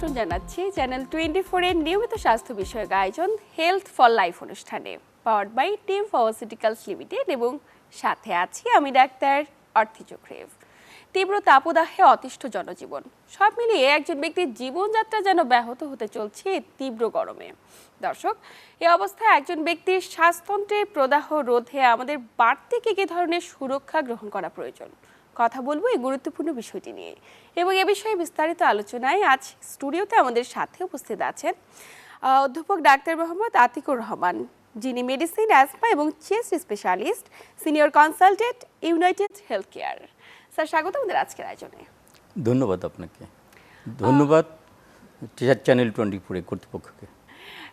আমন্ত্রণ জানাচ্ছি চ্যানেল 24 এর নিয়মিত স্বাস্থ্য বিষয়ক আয়োজন হেলথ ফর লাইফ অনুষ্ঠানে, powered by team pharmaceuticals limited, এবং সাথে আছি আমি ডাক্তার অর্থি চক্রেভ। তীব্র তাপদাহে অতিষ্ঠ জনজীবন, সব মিলিয়ে একজন ব্যক্তির জীবনযাত্রা যেন ব্যাহত হতে চলছে তীব্র গরমে। দর্শক, এই অবস্থায় একজন ব্যক্তির শ্বাসতন্ত্রের প্রদাহ রোধে আমাদের বাড়তি কী ধরনের সুরক্ষা গ্রহণ করা প্রয়োজন, কথা বলবো এই গুরুত্বপূর্ণ বিষয়টি নিয়ে। এবং এ বিষয়ে বিস্তারিত আলোচনায় আজ স্টুডিওতে আমাদের সাথে উপস্থিত আছেন অধ্যাপক ডাক্তার মোহাম্মদ আতিকুর রহমান, যিনি মেডিসিন, অ্যাজমা এবং chest specialist, senior consultant, United health care. Sir, স্বাগত আমাদের আজকের আয়োজনে। ধন্যবাদ আপনাকে, ধন্যবাদ চ্যানেল 24 কর্তৃপক্ষকে।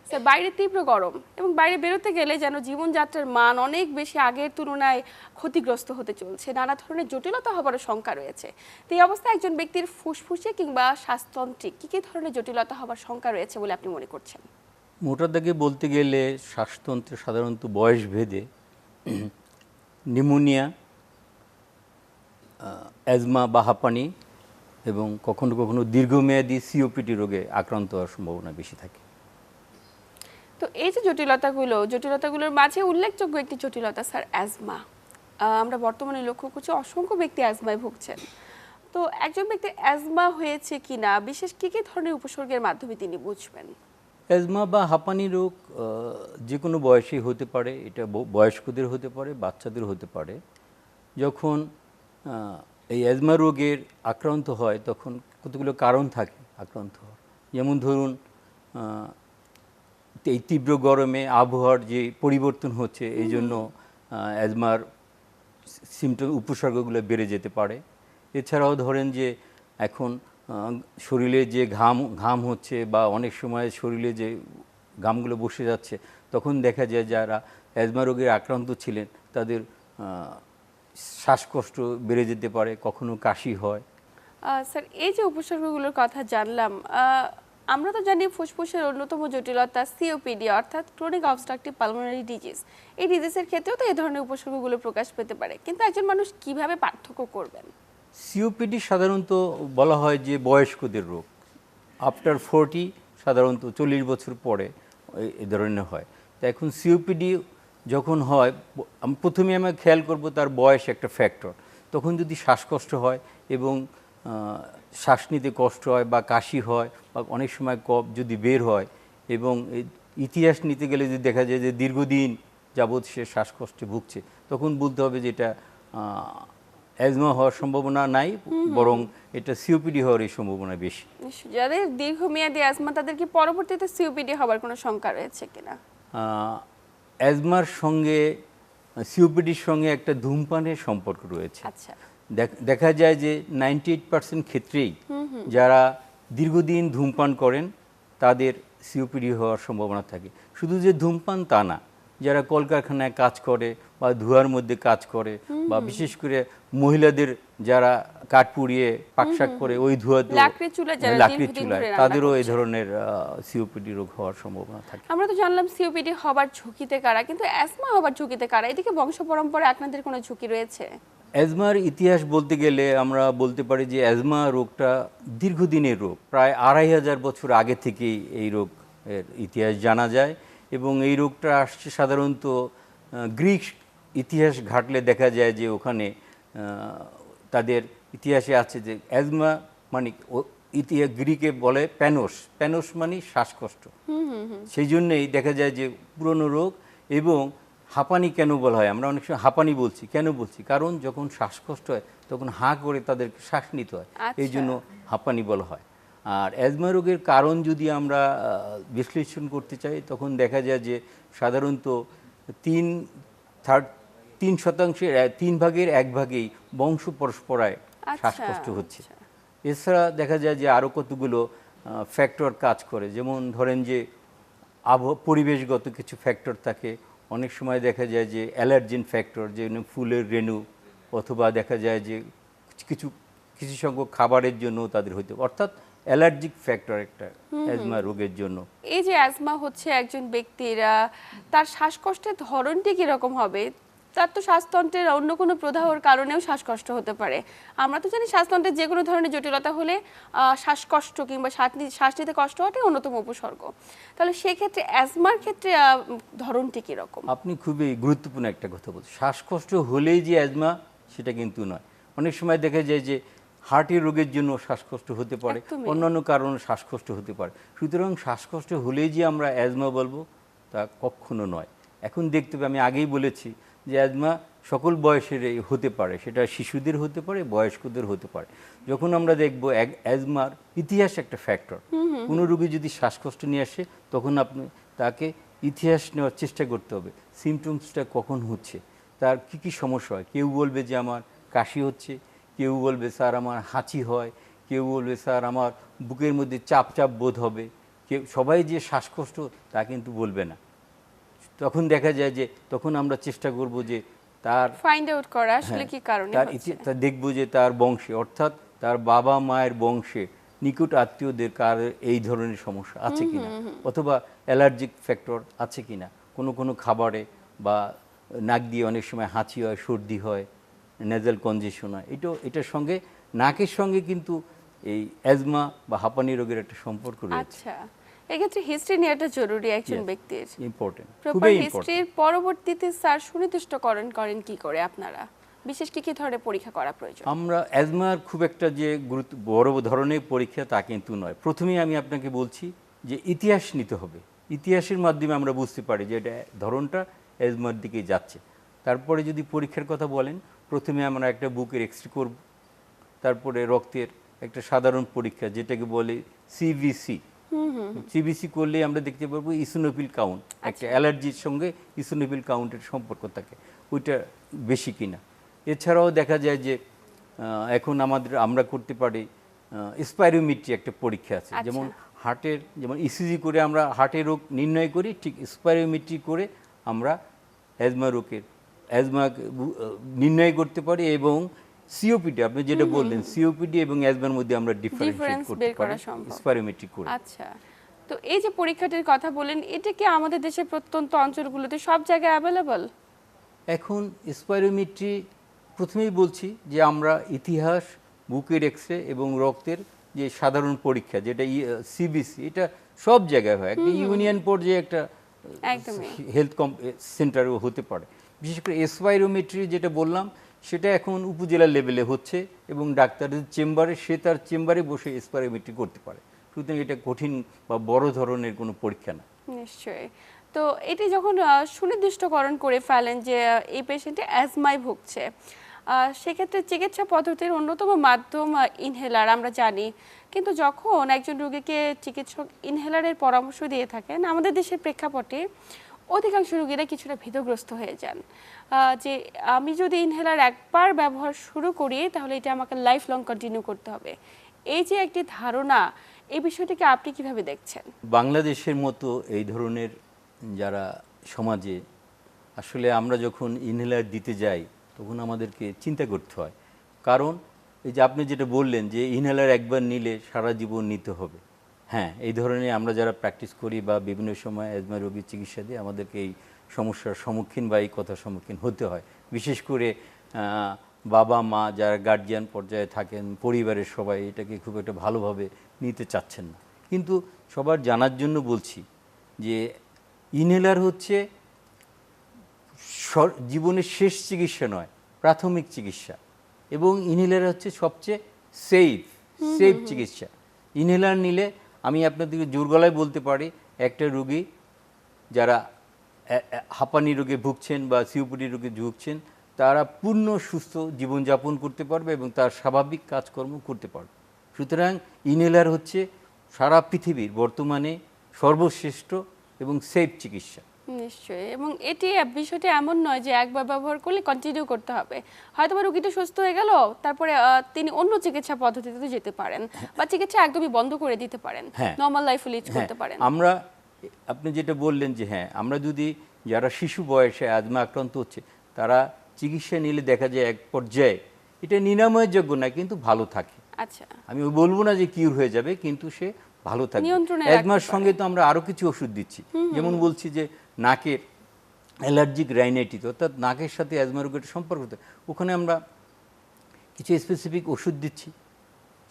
স্যার, বাইরে তীব্র গরম এবং বাইরে বেরোতে গেলে যেন জীবনযাত্রার মান অনেক বেশি আগের তুলনায় ক্ষতিগ্রস্ত হতে চলছে, নানা ধরনের জটিলতা হবার শঙ্কা রয়েছে। তো এই অবস্থায় একজন ব্যক্তির ফুসফুসে কিংবা শ্বাসতন্ত্রে কী ধরনের জটিলতা হবার শঙ্কা রয়েছে বলে আপনি মনে করছেন? মোটা দাগে বলতে গেলে শ্বাসতন্ত্রে সাধারণত বয়স ভেদে নিউমোনিয়া, অ্যাজমা বা হাঁপানি এবং কখনো কখনো দীর্ঘমেয়াদী সিওপিডি রোগে আক্রান্ত হওয়ার সম্ভাবনা বেশি থাকে। তো এই যে জটিলতাগুলোর মাঝে উল্লেখযোগ্য একটি জটিলতা স্যার অ্যাজমা। আমরা বর্তমানে লক্ষ্য করছি অসংখ্য ব্যক্তি অ্যাজমায় ভুগছেন। তো একজন ব্যক্তির অ্যাজমা হয়েছে কিনা বিশেষ কী ধরনের উপসর্গের মাধ্যমে তিনি বুঝবেন? অ্যাজমা বা হাঁপানি রোগ যে কোনো বয়সেই হতে পারে, এটা বয়স্কদের হতে পারে, বাচ্চাদের হতে পারে। যখন এই অ্যাজমা রোগের আক্রান্ত হয় তখন কতগুলো কারণ থাকে আক্রান্ত হওয়ার। যেমন ধরুন, এই তীব্র গরমে আবহাওয়ার যে পরিবর্তন হচ্ছে এই জন্য অ্যাজমার সিমটম উপসর্গগুলো বেড়ে যেতে পারে। এছাড়াও ধরেন যে এখন শরীরে যে ঘাম হচ্ছে বা অনেক সময় শরীরে যে ঘামগুলো বসে যাচ্ছে, তখন দেখা যায় যারা অ্যাজমা রোগের আক্রান্ত ছিলেন তাদের শ্বাসকষ্ট বেড়ে যেতে পারে, কখনো কাশি হয়। স্যার, এই যে উপসর্গগুলোর কথা জানলাম, আমরা তো জানি ফুসফুসের অন্যতম জটিলতা সিওপিডি অর্থাৎ ক্রনিক অবস্ট্রাকটিভ পালমোনারি ডিজিজ। এই ডিজিজের ক্ষেত্রেও তো এই ধরনের উপসর্গগুলো প্রকাশ পেতে পারে, কিন্তু একজন মানুষ কিভাবে পার্থক্য করবেন? সিওপিডি সাধারণত বলা হয় যে বয়স্কদের রোগ, আফটার 40, সাধারণত 40 বছর পরে এই ধরনের হয়। তো এখন সিওপিডি যখন হয়, প্রথমে আমরা খেয়াল করব তার বয়স একটা ফ্যাক্টর। তখন যদি শ্বাসকষ্ট হয় এবং শ্বাস নিতে কষ্ট হয় বা কাশি হয় বা অনেক সময় কফ যদি বের হয়, এবং ইতিহাস নিতে গেলে যদি দেখা যায় যে দীর্ঘদিন যাবৎ সে শ্বাসকষ্টে ভুগছে, তখন বলতে হবে যে এটা অ্যাজমা হওয়ার সম্ভাবনা নাই, বরং এটা সিওপিডি হওয়ার এই সম্ভাবনা বেশি। যাদের দীর্ঘমেয়াদী অ্যাজমা তাদের কি পরবর্তীতে সিওপিডি হওয়ার কোনো শঙ্কা রয়েছে কিনা? অ্যাজমার সঙ্গে সিওপিডির সঙ্গে একটা ধূমপানের সম্পর্ক রয়েছে। আচ্ছা, দেখা যায় যে 98% ক্ষেত্রেই যারা দীর্ঘদিন ধূমপান করেন তাদের সিওপিডি হওয়ার সম্ভাবনা থাকে। শুধু যে ধূমপান তা না, যারা কলকারখানায় কাজ করে বা ধোঁয়ার মধ্যে কাজ করে বা বিশেষ করে মহিলাদের যারা কাঠ পুড়িয়ে পাকশাক করে ওই ধোঁয়াতে লাকড়ি চুলায়, তাদেরও এই ধরনের সিওপিডি রোগ হওয়ার সম্ভাবনা থাকে। আমরা তো জানলাম সিওপিডি হবার ঝুঁকিতে কারা, কিন্তু অ্যাজমা হবার ঝুঁকিতে কারা? এদিকে বংশ পরম্পরায় আপনাদের কোনো ঝুঁকি রয়েছে? অ্যাজমার ইতিহাস বলতে গেলে আমরা বলতে পারি যে অ্যাজমা রোগটা দীর্ঘদিনের রোগ, প্রায় 2500 বছর আগে থেকেই এই রোগের ইতিহাস জানা যায়। এবং এই রোগটা আসছে সাধারণত গ্রিক ইতিহাস ঘাটলে দেখা যায় যে ওখানে তাদের ইতিহাসে আছে যে অ্যাজমা মানে গ্রিকে বলে প্যানোস মানে শ্বাসকষ্ট। সেই জন্যেই দেখা যায় যে পুরনো রোগ। এবং হাঁপানি কেন বলা হয়, আমরা অনেক সময় হাঁপানি বলছি, কেন বলছি? কারণ যখন শ্বাসকষ্ট হয় তখন হাঁ করে তাদেরকে শ্বাস নিতে হয়, এই জন্য হাঁপানি বলা হয়। আর অ্যাজমা রোগের কারণ যদি আমরা বিশ্লেষণ করতে চাই, তখন দেখা যায় যে সাধারণত 3 ভাগের 1 ভাগেই বংশ পরম্পরায় শ্বাসকষ্ট হচ্ছে। এছাড়া দেখা যায় যে আরও কতগুলো ফ্যাক্টর কাজ করে, যেমন ধরেন যে পরিবেশগত কিছু ফ্যাক্টর থাকে। অনেক সময় দেখা যায় যে অ্যালার্জেন ফ্যাক্টর, যেমন ফুলের রেণু, অথবা দেখা যায় যে কিছু সংখ্যক খাবারের জন্য তাদের হইতে, অর্থাৎ অ্যালার্জিক ফ্যাক্টর একটা অ্যাজমা রোগের জন্য। এই যে অ্যাজমা হচ্ছে একজন ব্যক্তির, তার শ্বাসকষ্টের ধরনটি কীরকম হবে? তার তো শ্বাসতন্ত্রের অন্য কোনো প্রদাহর কারণেও শ্বাসকষ্ট হতে পারে। আমরা তো জানি শ্বাসতন্ত্রের যে কোনো ধরনের জটিলতা হলে শ্বাসকষ্ট কিংবা শ্বাস নিতে কষ্ট হওয়াটাই অন্যতম উপসর্গ। তাহলে সেক্ষেত্রে অ্যাজমার ক্ষেত্রে ধরনটি কীরকম? আপনি খুবই গুরুত্বপূর্ণ একটা কথা বলছেন। শ্বাসকষ্ট হলেই যে অ্যাজমা সেটা কিন্তু নয়। অনেক সময় দেখা যায় যে হার্টের রোগের জন্য শ্বাসকষ্ট হতে পারে, একদমই। অন্যান্য কারণে শ্বাসকষ্ট হতে পারে। সুতরাং শ্বাসকষ্ট হলেই যে আমরা অ্যাজমা বলবো তা কখনো নয়। এখন দেখতে হবে, আমি আগেই বলেছি যে অ্যাজমা সকল বয়সের হতে পারে, সেটা শিশুদের হতে পারে, বয়স্কদের হতে পারে। যখন আমরা দেখব অ্যাজমার ইতিহাস একটা ফ্যাক্টর, কোনো রোগী যদি শ্বাসকষ্ট নিয়ে আসে তখন আপনি তাকে ইতিহাস নেওয়ার চেষ্টা করতে হবে, সিমটমসটা কখন হচ্ছে, তার কি কি সমস্যা হয়। কেউ বলবে যে আমার কাশি হচ্ছে, কেউ বলবে স্যার আমার হাঁচি হয়, কেউ বলবে স্যার আমার বুকের মধ্যে চাপ চাপ বোধ হবে। কেউ সবাই যে শ্বাসকষ্ট তা কিন্তু বলবে না। তখন দেখা যায় যে তখন আমরা চেষ্টা করব যে তার ফাইন্ড আউট করা আসলে কি কারণে হচ্ছে। তা দেখব যে তার বংশে, অর্থাৎ তার বাবা মায়ের বংশে নিকট আত্মীয়দের কার এই ধরনের সমস্যা আছে কিনা, অথবা অ্যালার্জিক ফ্যাক্টর আছে কিনা, কোনো কোনো খাবারে বা নাক দিয়ে অনেক সময় হাঁচি হয়, সর্দি হয়, নেজাল কনজেশন হয়। এটার সঙ্গে নাকের সঙ্গে কিন্তু এই অ্যাজমা বা হাঁপানি রোগের একটা সম্পর্ক রয়েছে। আচ্ছা, এক্ষেত্রে হিস্ট্রি নেওয়াটা জরুরি একজন ব্যক্তির। ইম্পর্টেন্ট, প্রপার খুবই ইম্পর্টেন্ট। হিস্ট্রির পরবর্তীতে স্যার সুনির্দিষ্টকরণ করেন কি করে আপনারা? বিশেষ কি কি ধরনের পরীক্ষা করা প্রয়োজন? আমরা অ্যাজমার খুব একটা যে বড় ধরনের পরীক্ষা তা কিন্তু নয়। প্রথমেই আমি আপনাকে বলছি যে ইতিহাস নিতে হবে। ইতিহাসের মাধ্যমে আমরা বুঝতে পারি যে এটা ধরনটা অ্যাজমার দিকে যাচ্ছে। তারপরে যদি পরীক্ষার কথা বলেন, প্রথমে আমরা একটা বুকের এক্সরে করব, তারপরে রক্তের একটা সাধারণ পরীক্ষা যেটাকে বলে সিবিসি। সিবিসি করলে আমরা দেখতে পারবো ইসোনোফিল কাউন্ট, একটা অ্যালার্জির সঙ্গে ইসোনোফিল কাউন্টের সম্পর্ক থাকে, ওইটা বেশি কিনা। এছাড়াও দেখা যায় যে এখন আমরা করতে পারি স্পাইরোমেট্রি একটা পরীক্ষা আছে, যেমন হার্টের, যেমন ইসিজি করে আমরা হার্টের রোগ নির্ণয় করি, ঠিক স্পাইরোমেট্রি করে আমরা অ্যাজমা নির্ণয় করতে পারি। এবং সিওপিডি, আপনি যেটা বললেন, সিওপিডি এবং অ্যাজমার মধ্যে আমরা ডিফারেন্সিয়েট করতে পারি স্পাইরোমেট্রি করে। আচ্ছা, তো এই যে পরীক্ষাটির কথা বলেন, এটা কি আমাদের দেশের প্রত্যন্ত অঞ্চলগুলোতে সব জায়গায় অ্যাভেলেবল? এখন স্পাইরোমেট্রি প্রথমেই বলছি যে আমরা ইতিহাস, বুকের এক্সরে এবং রক্তের যে সাধারণ পরীক্ষা যেটা সিবিসি, এটা সব জায়গায় হয়। একটা ইউনিয়ন পর্যায়ে একটা হেলথ সেন্টারও হতে পারে। বিশেষ করে স্পাইরোমেট্রি যেটা বললাম সেটা এখন উপজেলা লেভেলে হচ্ছে এবং ডাক্তারের চেম্বারে, সে তার চেম্বারে বসে স্পাইরোমেট্রি করতে পারে। সুতরাং এটা কঠিন বা বড় ধরনের কোনো পরীক্ষা না। নিশ্চয়ই। তো এটি যখন সুনির্দিষ্টকরণ করে ফেলেন যে এই পেশেন্টে অ্যাজমায় ভুগছে, সেক্ষেত্রে চিকিৎসা পদ্ধতির অন্যতম মাধ্যম ইনহেলার আমরা জানি। কিন্তু যখন একজন রোগীকে চিকিৎসক ইনহেলারের পরামর্শ দিয়ে থাকেন, আমাদের দেশের প্রেক্ষাপটে অধিকাংশ রোগীরা কিছুটা ভীতগ্রস্ত হয়ে যান যে আমি যদি ইনহেলার একবার ব্যবহার শুরু করি তাহলে এটা আমাকে লাইফ লং কন্টিনিউ করতে হবে। এই যে একটি ধারণা, এই বিষয়টিকে আপনি কিভাবে দেখছেন? বাংলাদেশের মতো এই ধরনের যারা সমাজে, আসলে আমরা যখন ইনহেলার দিতে যাই তখন আমাদেরকে চিন্তা করতে হয়। কারণ এই যে আপনি যেটা বললেন যে ইনহেলার একবার নিলে সারা জীবন নিতে হবে, হ্যাঁ, এই ধরনের আমরা যারা প্র্যাকটিস করি বা বিভিন্ন সময় অ্যাজমা রোগীর চিকিৎসা দিয়ে আমাদেরকে এই সমস্যার সম্মুখীন বা এই কথার সম্মুখীন হতে হয়। বিশেষ করে বাবা মা যারা গার্জিয়ান পর্যায়ে থাকেন, পরিবারের সবাই এটাকে খুব একটা ভালোভাবে নিতে চাচ্ছেন না। কিন্তু সবার জানার জন্য বলছি যে ইনহেলার হচ্ছে জীবনের শেষ চিকিৎসা নয়, প্রাথমিক চিকিৎসা। এবং ইনহেলার হচ্ছে সবচেয়ে সেফ চিকিৎসা। ইনহেলার নিলে আমি আপনাদেরকে জোর গলায় বলতে পারি, একটা রোগী যারা হাঁপানি রোগে ভুগছেন বা সিওপিডি রোগে ভুগছেন তারা পূর্ণ সুস্থ জীবনযাপন করতে পারবে এবং তার স্বাভাবিক কাজকর্ম করতে পারবে। সুতরাং ইনহেলার হচ্ছে সারা পৃথিবীর বর্তমানে সর্বশ্রেষ্ঠ এবং সেফ চিকিৎসা। নিশ্চয়ই। এবং এটি বিষয়টি এমন নয় যে একবার ব্যবহার করলে কন্টিনিউ করতে হবে। হয়তো বা রোগীটা সুস্থ হয়ে গেল, তারপরে তিনি অন্য চিকিৎসা পদ্ধতিতে যেতে পারেন বা চিকিৎসা একদমই বন্ধ করে দিতে পারেন, নরমাল লাইফ লিড করতে পারেন। আমরা, আপনি যেটা বললেন যে হ্যাঁ, আমরা যদি যারা শিশু বয়সে অ্যাজমা আক্রান্ত হচ্ছে তারা চিকিৎসা নিলে দেখা যায় এক পর্যায়ে এটা নিরাময়ের যোগ্য না, কিন্তু ভালো থাকে। আচ্ছা, আমি বলবো না যে কিউর হয়ে যাবে, কিন্তু সে ভালো থাকবে। অ্যাজমার সঙ্গে তো আমরা আরো কিছু ওষুধ দিচ্ছি, যেমন বলছি যে নাকের অ্যালার্জিক রাইনাইটিস, অর্থাৎ নাকের সাথে অ্যাজমা রোগের সম্পর্ক হতে, ওখানে আমরা কিছু স্পেসিফিক ওষুধ দিচ্ছি,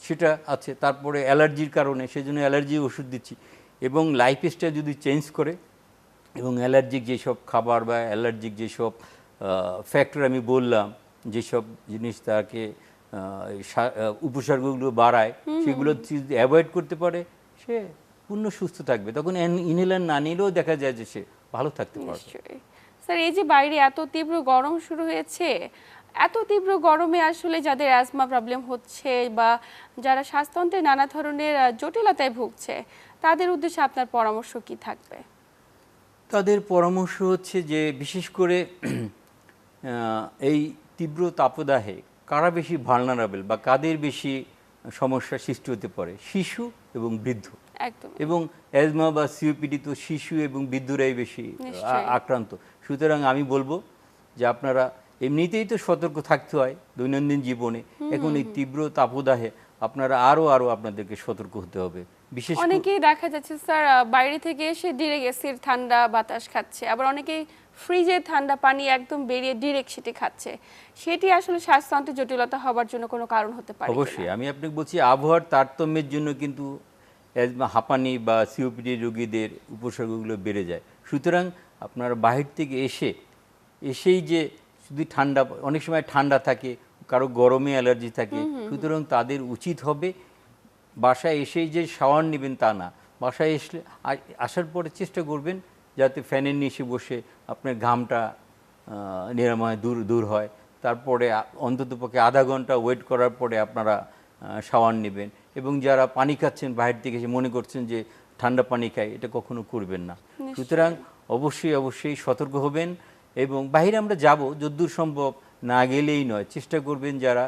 সেটা আছে। তারপরে অ্যালার্জির কারণে সেজন্য অ্যালার্জি ওষুধ দিচ্ছি, এবং লাইফস্টাইল যদি চেঞ্জ করে এবং অ্যালার্জিক যেসব খাবার বা অ্যালার্জিক যেসব ফ্যাক্টর আমি বললাম, যেসব জিনিস তাকে উপসর্গগুলো বাড়ায়, সেগুলো যদি অ্যাভয়েড করতে পারে, সে পূর্ণ সুস্থ থাকবে। তখন ইনহেলার না নিলেও দেখা যায় যে সে ভালো থাকতে পারবে। নিশ্চয়ই স্যার, এই যে বাইরে এত তীব্র গরম শুরু হয়েছে, এত তীব্র গরমে আসলে যাদের অ্যাজমা প্রবলেম হচ্ছে বা যারা শ্বাসতন্ত্রের নানা ধরনের জটিলতায় ভুগছে, তাদের উদ্দেশ্যে আপনার পরামর্শ কি থাকবে? তাদের পরামর্শ হচ্ছে যে বিশেষ করে এই তীব্র তাপদাহে কারা বেশি ভালনারেবল বা কাদের বেশি সমস্যা সৃষ্টি হতে পারে? শিশু এবং বৃদ্ধ। একদম। এবং অ্যাজমা বা সিওপিডি তো শিশু এবং বৃদ্ধরাই বেশি আক্রান্ত। সুতরাং আমি বলবো যে আপনারা এমনিতেই তো সতর্ক থাকতে হয় দৈনন্দিন জীবনে, এখন এই তীব্র তাপদাহে আপনারা আরও আপনাদেরকে সতর্ক হতে হবে। বিশেষ অনেকেই দেখা যাচ্ছে স্যার বাইরে থেকে এসে ডিরেক্ট এসির ঠান্ডা বাতাস খাচ্ছে, আবার অনেকেই ফ্রিজে ঠান্ডা পানি একদম বেরিয়ে ডিরেক্ট সেটি খাচ্ছে। সেটি আসলে শ্বাসতন্ত্রের জটিলতা হওয়ার জন্য কোনো কারণ হতে পারে? অবশ্যই আমি আপনাকে বলছি, আবহাওয়ার তারতম্যের জন্য কিন্তু অ্যাজমা, হাঁপানি বা সিওপিডি রোগীদের উপসর্গগুলো বেড়ে যায়। সুতরাং আপনারা বাহির থেকে এসেই যে শুধু ঠান্ডা, অনেক সময় ঠান্ডা থাকে, কারো গরমে অ্যালার্জি থাকে, সুতরাং তাদের উচিত হবে বাসায় এসেই যে শাওয়ার নেবেন তা না, বাসায় আসার পরে চেষ্টা করবেন যাতে ফ্যানের নিচে বসে আপনার ঘামটা নিরাময় দূর হয়। তারপরে অন্ততপক্ষে আধা ঘন্টা ওয়েট করার পরে আপনারা শাওয়ার নেবেন। এবং যারা পানি খাচ্ছেন বাইরে থেকে এসে মনে করছেন যে ঠান্ডা পানি খাই, এটা কখনো করবেন না। সুতরাং অবশ্যই সতর্ক হবেন। এবং বাইরে আমরা যাব যদ্দূর সম্ভব না গেলেই নয়, চেষ্টা করবেন যারা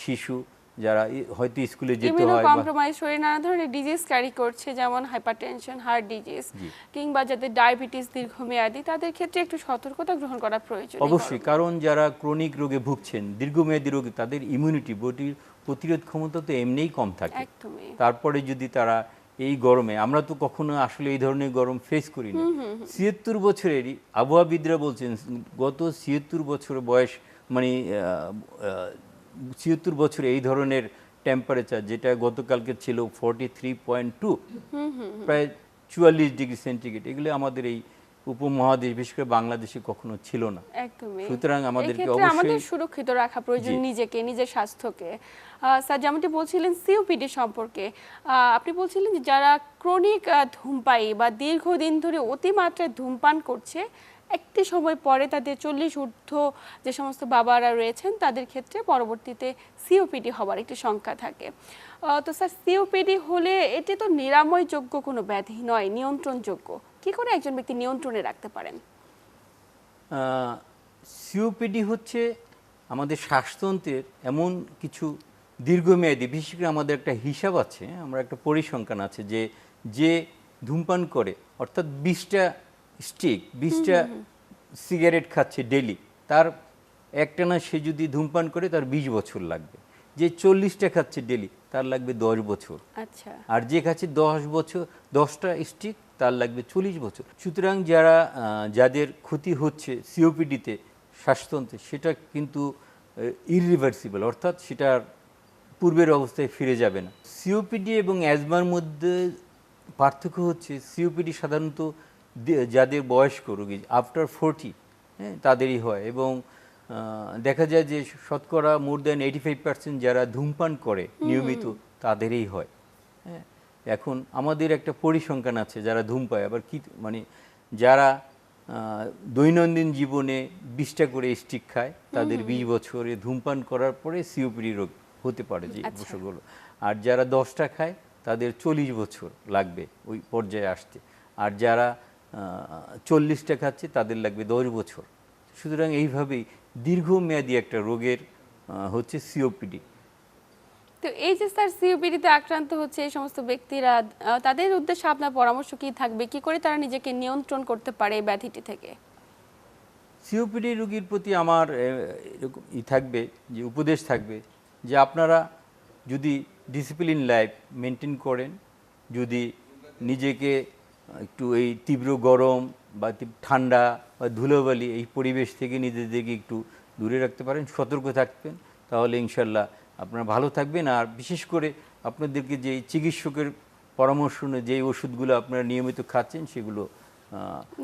শিশু, যারা হয়তো স্কুলে যেতে হয়, কম্প্রোমাইজ শরীরে নানা ধরনের ডিজিজ ক্যারি করছে, যেমন হাইপারটেনশন, হার্ট ডিজিজ, কিংবা যাদের ডায়াবেটিস দীর্ঘমেয়াদী, তাদের ক্ষেত্রে একটু সতর্কতা গ্রহণ করা প্রয়োজন। অবশ্যই, কারণ যারা ক্রনিক রোগে ভুগছেন, দীর্ঘমেয়াদী রোগে, তাদের ইমিউনিটি, বডির প্রতিরোধ ক্ষমতা তো এমনিই কম থাকে। তারপরে যদি তারা এই গরমে, আমরা তো কখনো আসলে এই ধরনের গরম ফেস করি না। ৭৬ বছরেরই আবহাওয়াবিদরা বলছেন গত ৭৬ বছর বয়স, মানে ৭৬ বছরে এই ধরনের টেম্পারেচার, যেটা গতকালকে ছিল 43.2, প্রায় ৪৪ ডিগ্রি সেন্টিগ্রেড, এগুলো আমাদের এই উপমহাদেশ, বিশেষ করে বাংলাদেশে কখনো ছিল না। একদমই। সুতরাং আমাদেরকে আমাদের সুরক্ষিত রাখা প্রয়োজন নিজেকে, নিজের স্বাস্থ্যকে। স্যার যেমনটি বলছিলেন সিওপিডি সম্পর্কে, আপনি বলছিলেন যে যারা ক্রনিক ধূমপায়ী বা দীর্ঘদিন ধরে অতিমাত্রায় ধূমপান করছে, একটি সময় পরে তাদের 40 ঊর্ধ্ব যে সমস্ত বাবারা রয়েছেন, তাদের ক্ষেত্রে পরবর্তীতে সিওপিডি হওয়ার একটি সংখ্যা থাকে। তো স্যার সিওপিডি হলে এটি তো নিরাময়যোগ্য কোনো ব্যাধি নয়, নিয়ন্ত্রণযোগ্য। কি করে একজন ব্যক্তি নিয়ন্ত্রণে রাখতে পারেন? সিওপিডি হচ্ছে আমাদের শ্বাসতন্ত্রের এমন কিছু দীর্ঘমেয়াদী, বিশেষ করে আমাদের একটা হিসাব আছে, আমরা একটা পরিসংখ্যান আছে যে ধূমপান করে, অর্থাৎ 20টা স্টিক, 20টা সিগারেট খাচ্ছে ডেলি, তার একটানা সে যদি ধূমপান করে তার 20 বছর লাগবে। যে 40টা খাচ্ছে ডেলি, তার লাগবে 10 বছর। আচ্ছা। আর যে খাচ্ছে 10টা স্টিক, তার লাগবে 40 বছর। সুতরাং যাদের ক্ষতি হচ্ছে সিওপিডিতে, শ্বাসতন্ত্রে, সেটা কিন্তু ইররিভার্সিবল, অর্থাৎ সেটার পূর্বের অবস্থায় ফিরে যাবে না। সিওপিডি এবং অ্যাজমার মধ্যে পার্থক্য হচ্ছে, সিওপিডি সাধারণত যাদের বয়স্ক রোগী আফটার 40, তাদেরই হয়। এবং দেখা যায় যে শতকরা মোর দ্যান 85% যারা ধূমপান করে নিয়মিত, তাদেরই হয়। হ্যাঁ, এখন আমাদের একটা পরিসংখ্যান আছে যারা ধূমপায়, আবার কি মানে যারা দৈনন্দিন জীবনে 20টা করে স্টিক খায়, তাদের 20 বছরে ধূমপান করার পরে সিওপিডি রোগ হতে পারে, যে উপসর্গগুলো। আর যারা 10টা খায়, তাদের 40 বছর লাগবে ওই পর্যায়ে আসতে। আর যারা 40টা খাচ্ছে, তাদের লাগবে 10 বছর। সুতরাং এইভাবেই দীর্ঘমেয়াদী একটা রোগের হচ্ছে সিওপিডি। তো এই যে স্যার সিওপিডিতে আক্রান্ত হচ্ছে এই সমস্ত ব্যক্তিরা, তাদের উদ্দেশ্যে আপনার পরামর্শ কি থাকবে? কি করে তারা নিজেকে নিয়ন্ত্রণ করতে পারে এই ব্যাধিটি থেকে? সিওপিডি রোগীর প্রতি আমার এরকম থাকবে, যে উপদেশ থাকবে, যে আপনারা যদি ডিসিপ্লিন লাইফ মেনটেন করেন, যদি নিজেকে একটু এই তীব্র গরম বা ঠান্ডা বা ধুলোবালি এই পরিবেশ থেকে নিজেদেরকে একটু দূরে রাখতে পারেন, সতর্ক থাকবেন, তাহলে ইনশাল্লাহ আপনারা ভালো থাকবেন। আর বিশেষ করে আপনাদেরকে যে চিকিৎসকের পরামর্শ নিয়ে যে ওষুধগুলো আপনারা নিয়মিত খাচ্ছেন সেগুলো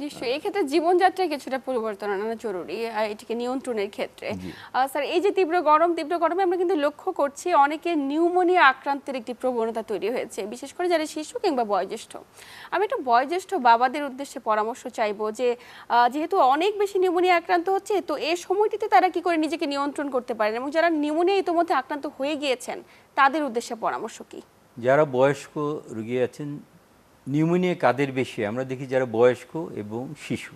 নিশ্চয়ই এক্ষেত্রে জীবনযাত্রায় কিছুটা পরিবর্তন আনা জরুরি এটিকে নিয়ন্ত্রণের ক্ষেত্রে। স্যার, এই যে তীব্র গরমে আমরা কিন্তু লক্ষ্য করছি অনেকে নিউমোনিয়া আক্রান্তের একটি প্রবণতা তৈরি হয়েছে, বিশেষ করে যারা শিশু কিংবা বয়োজ্যেষ্ঠ। আমি একটু বয়োজ্যেষ্ঠ বাবাদের উদ্দেশ্যে পরামর্শ চাইবো যে যেহেতু অনেক বেশি নিউমোনিয়া আক্রান্ত হচ্ছে, তো এই সময়টিতে তারা কি করে নিজেকে নিয়ন্ত্রণ করতে পারেন, এবং যারা নিউমোনিয়া ইতিমধ্যে আক্রান্ত হয়ে গিয়েছেন তাদের উদ্দেশ্যে পরামর্শ কি? যারা বয়স্ক রোগী আছেন, নিউমোনিয়া কাদের বেশি, আমরা দেখি যারা বয়স্ক এবং শিশু,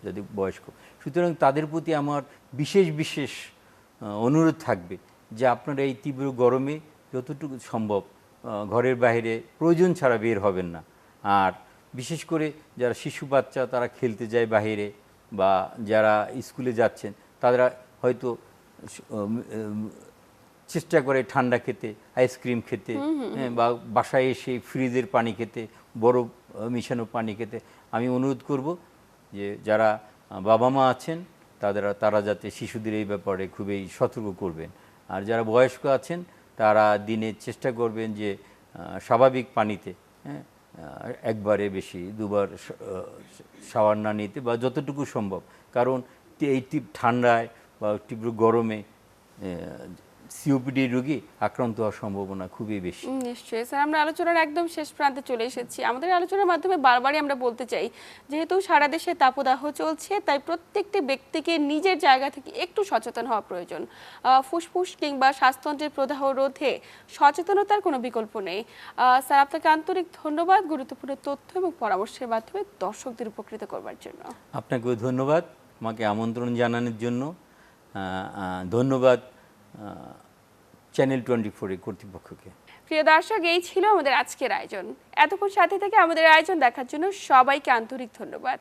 যাদের বয়স্ক, সুতরাং তাদের প্রতি আমার বিশেষ অনুরোধ থাকবে যে আপনারা এই তীব্র গরমে যতটুকু সম্ভব ঘরের বাইরে প্রয়োজন ছাড়া বের হবেন না। আর বিশেষ করে যারা শিশু বাচ্চা তারা খেলতে যায় বাইরে, বা যারা স্কুলে যাচ্ছেন তারা হয়তো চেষ্টা করে ঠান্ডা খেতে, আইসক্রিম খেতে, বা বাসায় এসে ফ্রিজের পানি খেতে, বরফ মিশানো পানি খেতে। আমি অনুরোধ করব যে যারা বাবা মা আছেন তারা যাতে শিশুদের এই ব্যাপারে খুবই সতর্ক করবেন। আর যারা বয়স্ক আছেন তারা দিনে চেষ্টা করবেন যে স্বাভাবিক পানিতে, একবারে বেশি দুবার শাওয়ার না নিতে, বা যতটুকু সম্ভব, কারণ এই ঠান্ডায় বা তীব্র গরমে সিওপিডি রোগী আক্রান্ত হওয়ার সম্ভাবনা খুবই বেশি। নিশ্চয়ই স্যার, আমরা আলোচনার একদম শেষ প্রান্তে চলে এসেছি। আমাদের আলোচনার মাধ্যমে বারবারই আমরা বলতে চাই, যেহেতু সারা দেশে তাপদাহ চলছে, তাই প্রত্যেকটি ব্যক্তিকে নিজের জায়গা থেকে একটু সচেতন হওয়া প্রয়োজন। ফুসফুস কিংবা শ্বাসতন্ত্রের প্রদাহ রোধে সচেতনতার কোনো বিকল্প নেই। স্যার, আপনাকে আন্তরিক ধন্যবাদ গুরুত্বপূর্ণ তথ্য এবং পরামর্শের মাধ্যমে দর্শকদের উপকৃত করবার জন্য। আপনাকেও ধন্যবাদ আমাকে আমন্ত্রণ জানানোর জন্য। ধন্যবাদ চ্যানেল 24 এর কর্তৃপক্ষকে। প্রিয় দর্শক, এই ছিল আমাদের আজকের আয়োজন। এতক্ষণ সাথে থেকে আমাদের আয়োজন দেখার জন্য সবাইকে আন্তরিক ধন্যবাদ।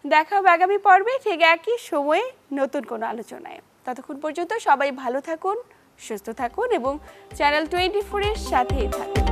দেখা হবে আগামী পর্বে ঠিক একই সময়ে নতুন কোনো আলোচনায়। ততক্ষণ পর্যন্ত সবাই ভালো থাকুন, সুস্থ থাকুন এবং চ্যানেল 24 এর সাথেই থাকুন।